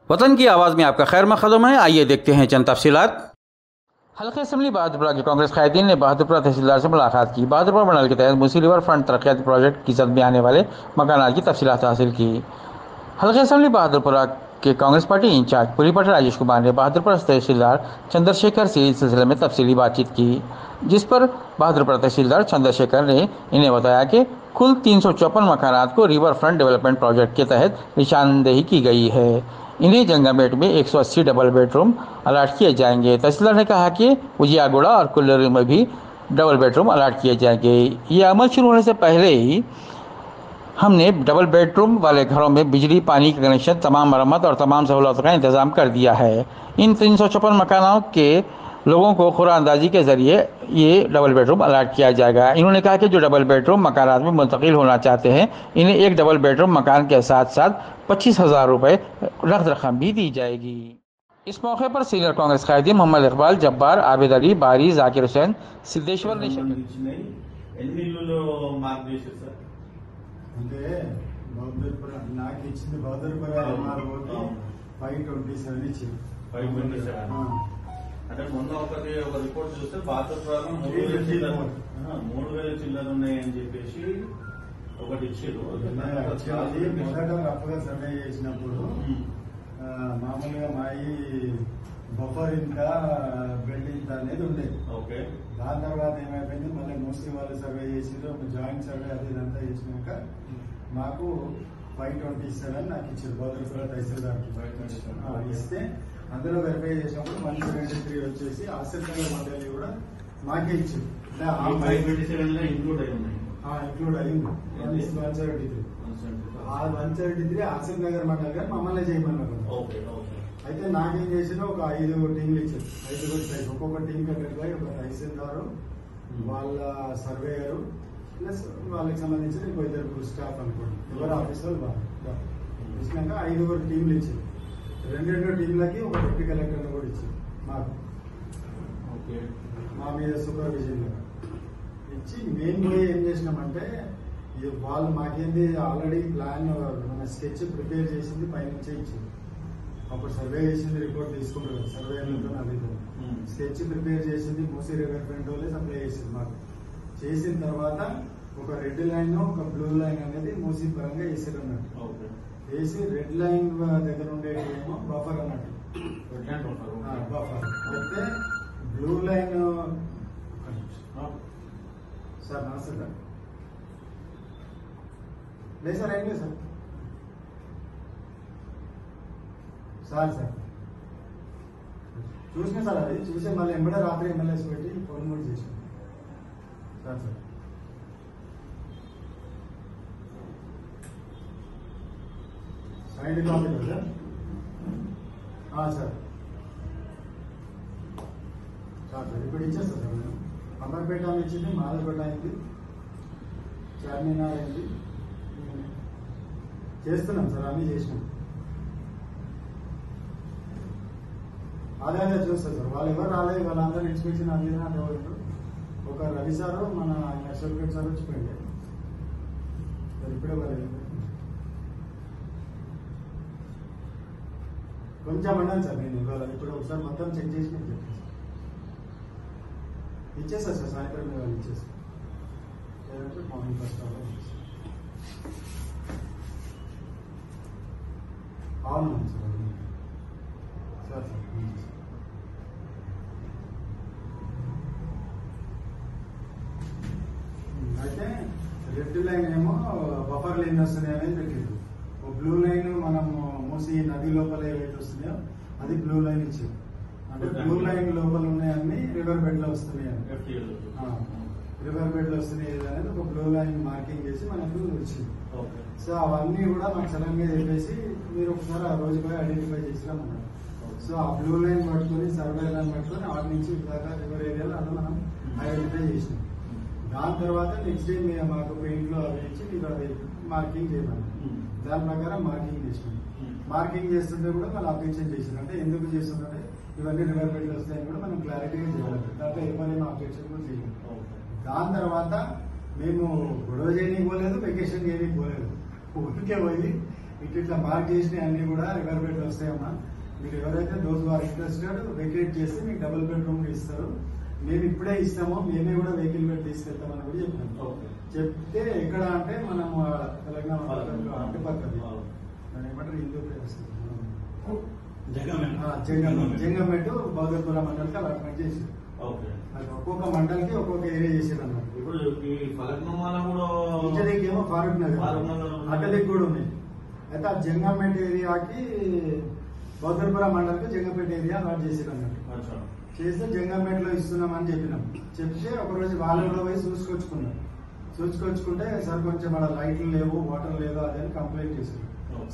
वतन की आवाज़ में आपका खैर मकदम है। आइए देखते हैं चंद तफसीलात। हल्का असम्बली बहादुरपुरा के कांग्रेस कायदीन ने बहादुरपुरा तहसीलदार से मुलाकात की। बहादुरपुरा मंडल के तहत मूसी रिवर फ्रंट तरक्याती प्रोजेक्ट की जद में आने वाले मकानात की तफसीलात हासिल की। हल्का असम्बली बहादुरपुरा के कांग्रेस पार्टी इंचार्ज पुरीपट राजेश कुमार ने बहादुरपुरा तहसीलदार चंद्रशेखर से इस सिलसिले में तफसीली बातचीत की, जिस पर बहादुरपुरा तहसीलदार चंद्रशेखर ने इन्हें बताया कि कुल 354 मकानात को रिवर फ्रंट डेवलपमेंट प्रोजेक्ट के तहत निशानदेही की गई है। इन्हें जंगामेट में 180 डबल बेडरूम अलाट किए जाएंगे। तहसीलदार ने कहा कि उजियागुड़ा और कुल्लरी में भी डबल बेडरूम अलाट किए जाएंगे। ये अमल शुरू होने से पहले ही हमने डबल बेडरूम वाले घरों में बिजली, पानी का कनेक्शन, तमाम मरम्मत और तमाम सहूलतों का इंतज़ाम कर दिया है। इन 354 मकानों के लोगों को खुराअंदाजी के ज़रिए ये डबल बेडरूम अलाट किया जाएगा। इन्होंने कहा कि जो डबल बेडरूम मकानात में मुंतकिल होना चाहते हैं, इन्हें एक डबल बेडरूम मकान के साथ साथ 25,000 रुपये नक़द रकम भी दी जाएगी। इस मौके पर सीनियर कांग्रेस कायदी मोहम्मद इकबाल, जब्बार, आबिद अली, बारी, जाकिर हुसैन, सिद्धेश्वर ने అంటే బౌద్ధపుర నాకు ఇచ్చింది బౌద్ధపుర ఎంఆర్ఓకి 527 ఇచ్చింది 527 అంటే మొన్న ఒక రిపోర్ట్ చూస్తే బౌద్ధపురం 3,000 చిల్లర ఉన్నాయని చెప్పేసి ఒకటి ఇచ్చారు. మొదట రఫ్గా సర్వే చేసినప్పుడు మామూలుగా మాయి బఫర్ ఇంకా బెడ్ ఇంత అనేది ఉండేది. ఓకే, దాని తర్వాత ఏమైపోయింది, మళ్ళీ మూసీ వాళ్ళు సర్వే చేసిరు, జాయింట్ సర్వే అది ఇదంతా చేసినాక మాకు 527 నాకు ఇచ్చారు బౌద్ధపుర తహసీల్దార్కి. ఇస్తే అందులో వెరిఫై చేసినప్పుడు 173 వచ్చేసి ఆసక్తిగా మండలి కూడా మాకే ఇచ్చారు. 527 ఇంక్లూడ్ అయి ఉన్నాయి. ఇంక్లూడ్ అయింది 173. ఆ 173 ఆసిఫ్ నగర్ మండలి గారు మమ్మల్ని చేయమన్నారు. అయితే నాకేం చేసిన ఒక 5 టీంలు ఇచ్చారు. 5 ఒక్కొక్క టీం కట్టగా ఒక తహసీల్దారు, వాళ్ళ సర్వేయరు ప్లస్ వాళ్ళకి సంబంధించిన ఇంకో 2 స్టాఫ్ అనుకోండి, ఎవరు ఆఫీసర్లు వాళ్ళు ఇచ్చినాక 5 టీంలు ఇచ్చారు. 2 టీంలకి ఒక డిప్యూటీ కలెక్టర్ కూడా ఇచ్చారు మాకు. మా మీద సూపర్విజన్ ఇచ్చి మేము పోయి ఏం చేసినామంటే, వాళ్ళు మాకేంది ఆల్రెడీ ప్లాన్ మన స్కెచ్ ప్రిపేర్ చేసింది పైనుంచే ఇచ్చింది. అప్పుడు సర్వే చేసింది రిపోర్ట్ తీసుకుంటారు, సర్వేలతో అది స్కెచ్ ప్రిపేర్ చేసింది మూసీ రివర్ ఫ్రంట్ వాళ్ళే సప్లై చేసింది మాకు. చేసిన తర్వాత ఒక రెడ్ లైన్ ఒక బ్లూ లైన్ అనేది మూసీ పరంగా వేసారు అన్నట్టు. వేసి రెడ్ లైన్ దగ్గర ఉండేమో బఫర్ అన్నట్టు, బఫర్ అయితే బ్లూ లైన్. సార్ నమస్తే సార్. లేదు సార్, ఏం లేదు సార్. సార్ చూసిన సార్, అది చూసే మళ్ళీ ఎంబడే రాత్రి ఎమ్మెల్యేస్ పెట్టి ఫోన్ కూడా చేసాం sir. Side copy sir. Sir ఇప్పుడు ఇచ్చేస్తా సార్. నేను అంబర్పేట ఇచ్చింది, మాదపేట అయింది, చార్మినార్ అయింది, చేస్తున్నాం సార్, అన్నీ చేసినాం. అదే చూస్తారు సార్. వాళ్ళు ఎవరు రాలేదు, వాళ్ళందరూ ఇన్స్పెక్షన్ అది అంటే ఒక రవి సారు మన అశోక్ సార్ వచ్చిపోయింది. ఇప్పుడే వాళ్ళు కొంచెం అన్నాను సార్. నేను ఇవాళ ఇప్పుడు ఒకసారి మొత్తం చెక్ చేసి ఇచ్చేస్తా సార్. సాయంత్రం వాళ్ళు ఇచ్చేస్తాను. లేదంటే మార్నింగ్ ఫస్ట్ అవును సార్. సార్ అయితే రెడ్ లైన్ ఏమో బఫర్ లైన్ వస్తున్నాయి అనేది పెట్టింది. బ్లూ లైన్ మనం మూసి నది లోపల ఏవైతే వస్తున్నాయో అది బ్లూ లైన్ ఇచ్చింది. అంటే బ్లూ లైన్ లోపల ఉన్నాయన్నీ రివర్ బెడ్ లో వస్తున్నాయి, రివర్ బెడ్ లో వస్తున్నాయి అనేది ఒక బ్లూ లైన్ మార్కింగ్ చేసి మనకు వచ్చింది. సో అవన్నీ కూడా మాకు సడన్ గా చెప్పేసి మీరు ఒకసారి ఆ రోజు పోయి ఐడెంటిఫై చేసినామన్నారు. సో ఆ బ్లూ లైన్ పట్టుకొని సర్వే లైన్ పట్టుకొని ఆటి నుంచి దాకా రివర్ ఏరియాలో అది మనం ఐడెంటిఫై చేసినాం. దాని తర్వాత నెక్స్ట్ డే మాకు పెయింట్ లో అవి ఇచ్చి మీరు అది మార్కింగ్ చేయమన్నారు. దాని ప్రకారం మార్కింగ్ చేసినాం. మార్కింగ్ చేస్తుంటే కూడా మనం అబ్జెక్షన్ చేసినాం. అంటే ఎందుకు చేస్తుంటే ఇవన్నీ రివర్ బెడ్లు వస్తాయని కూడా మనం క్లారిటీగా చేయాలి. దాంట్లో ఏమైనా అబ్జెక్షన్ కూడా చేయాలి. దాని తర్వాత మేము గొడవ చేయడానికి పోలేదు, వెకేషన్ చేయడానికి పోలేదు. ఊరికే పోయి ఇట్లా మార్క్ చేసిన అన్ని కూడా రివర్ బెడ్ వస్తాయమ్మా. మీరు ఎవరైతే దోస్ ఆర్ ఇంట్రెస్టెడ్ వెకేట్ చేసి మీకు డబుల్ బెడ్రూమ్ ఇస్తారు. మేము ఇప్పుడే ఇస్తాము, మేమే కూడా వెహికల్ బెడ్ తీసుకెళ్తామని కూడా చెప్పినాం. చెప్తే ఎక్కడ అంటే మనం తెలంగాణ అటు పక్కది ఏమంటారు హిందూ ప్లేస్ జంగమెట్టు బౌద్ధపురం మండలికి అలాట్మెంట్ చేసి ఒక్కొక్క మండలికి ఒక్కొక్క ఏరియా చేసేది అన్నారు. ఇప్పుడు ఈ ఫలక్నుమాలో కూడా ఇంజనీకేమో ఫారూక్ నగర్ అటలిక్ కూడా ఉన్నాయి. అయితే ఆ జంగంపేట ఏరియాకి బౌద్ధపురం మండలికి జంగంపేట ఏరియా అలాట్ చేసేది అన్నట్టు. చేస్తే జంగంపేటలో ఇస్తున్నామని చెప్పినాం. చెప్తే ఒకరోజు వాళ్ళు కూడా పోయి చూసుకొచ్చుకుంటే సార్ కొంచెం అక్కడ లైట్లు లేవు, వాటర్ లేదు అది అని కంప్లైంట్ చేశారు.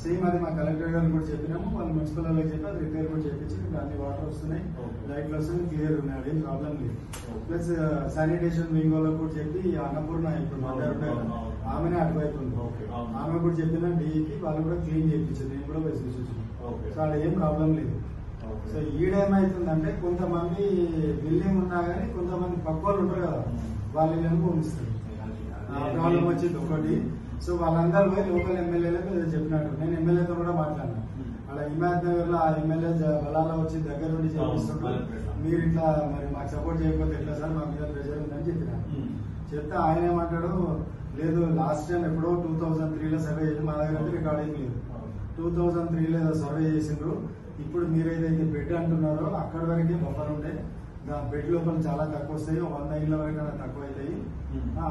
సేమ్ అది మా కలెక్టర్ గారు కూడా చెప్పినాము. వాళ్ళు మున్సిపల్ వాళ్ళకి చెప్పి అది రిపేర్ కూడా చేయించి అన్ని వాటర్ వస్తున్నాయి, లైట్లు వస్తున్నాయి, క్లియర్ ఉన్నాయి, అదేం ప్రాబ్లం లేదు. ప్లస్ శానిటేషన్ వింగ్ వాళ్ళకి కూడా చెప్పి అన్నపూర్ణ ఇప్పుడు ఆమెనే అటువైపు ఉంది, ఆమె కూడా చెప్పిన డీకి వాళ్ళు కూడా క్లీన్ చేయించారు. నేను కూడా పోయి చూసి సో అక్కడ ఏం ప్రాబ్లం లేదు. సో ఈడేమైతుందంటే కొంతమంది బిల్డింగ్ ఉన్నా కానీ కొంతమంది పక్క వాళ్ళు ఉంటారు కదా, వాళ్ళు ఏమో పంపిస్తారు. ప్రాబ్లం వచ్చింది ఒకటి. సో వాళ్ళందరూ పోయి లోకల్ ఎమ్మెల్యేలకు చెప్పినట్టు నేను ఎమ్మెల్యేతో కూడా మాట్లాడినా. అలా హిమాయత్ నగర్ లో ఆ ఎమ్మెల్యే బలాలా వచ్చి దగ్గర నుండి చేపిస్తుంటారు. మీరు ఇట్లా మరి మాకు సపోర్ట్ చేయకపోతే ఎట్లా సార్, మా మీద ప్రెషర్ ఉందని చెప్పిన. చెప్తే ఆయన ఏమంటాడు, లేదు లాస్ట్ టైం ఎప్పుడో 2003లో సర్వే చేసి మా దగ్గర రికార్డింగ్ లేదు, 2003లో సర్వే చేసిండ్రు. ఇప్పుడు మీరేదైతే బెడ్ అంటున్నారో అక్కడ వరకే బఫర్ ఉండే, బెడ్ లోపల చాలా తక్కువ వస్తాయి, 100 ఇళ్ల వరకు తక్కువ అవుతాయి,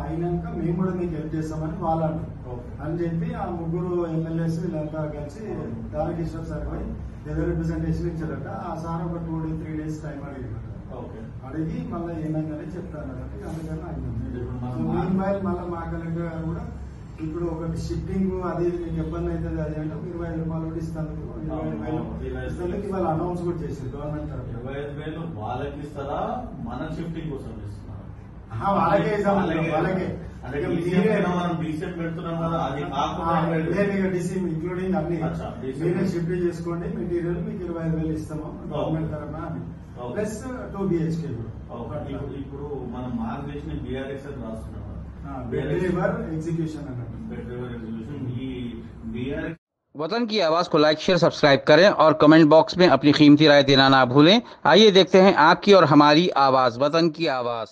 అయినాక మేము కూడా మీకు హెల్ప్ చేస్తామని వాళ్ళు అంటారు అని చెప్పి ఆ ముగ్గురు ఎమ్మెల్యేస్ వీళ్ళంతా కలిసి దానకిషోర్ సార్ పోయి ఏదో రిప్రజెంటేషన్ ఇచ్చారట. ఆ సార్ ఒక 2-3 డేస్ టైం అడిగారట. అడిగి మళ్ళీ ఏమైందని చెప్తారట. అందుకని అడిగినాం. మళ్ళీ మా కలెక్టర్ గారు కూడా ఇప్పుడు ఒకటి షిఫ్టింగ్ అది మీకు ఇబ్బంది అవుతుంది అది అంటే 25 రూపాయలు కూడా ఇస్తాను, 25,000 ఇవాళ అనౌన్స్ కూడా చేసింది గవర్నమెంట్ తరఫు. 25,000 వాళ్ళకి ఇస్తారా, మన షిఫ్టింగ్ కోసం ఇస్తున్నారా? వాళ్ళకే ఇస్తాం. వాళ్ళకే మనం డీసీఎం పెడుతున్నాం కదా, అది కాకుండా డీసీఎం ఇంక్లూడింగ్ అన్ని మీరే షిఫ్ట్ చేసుకోండి, మెటీరియల్ మీకు 25,000 ఇస్తాము గవర్నమెంట్ తరఫున ప్లస్ 2 BHK. ఇప్పుడు మనం మార్క్ చేసిన బీఆర్ఎస్ అని రాస్తున్నాం, एग्जीक्यूशन वतन की आवाज को लाइक शेयर सब्सक्राइब करें और कमेंट बॉक्स में अपनी कीमती राय देना ना भूलें। आइए देखते हैं आपकी और हमारी आवाज, वतन की आवाज।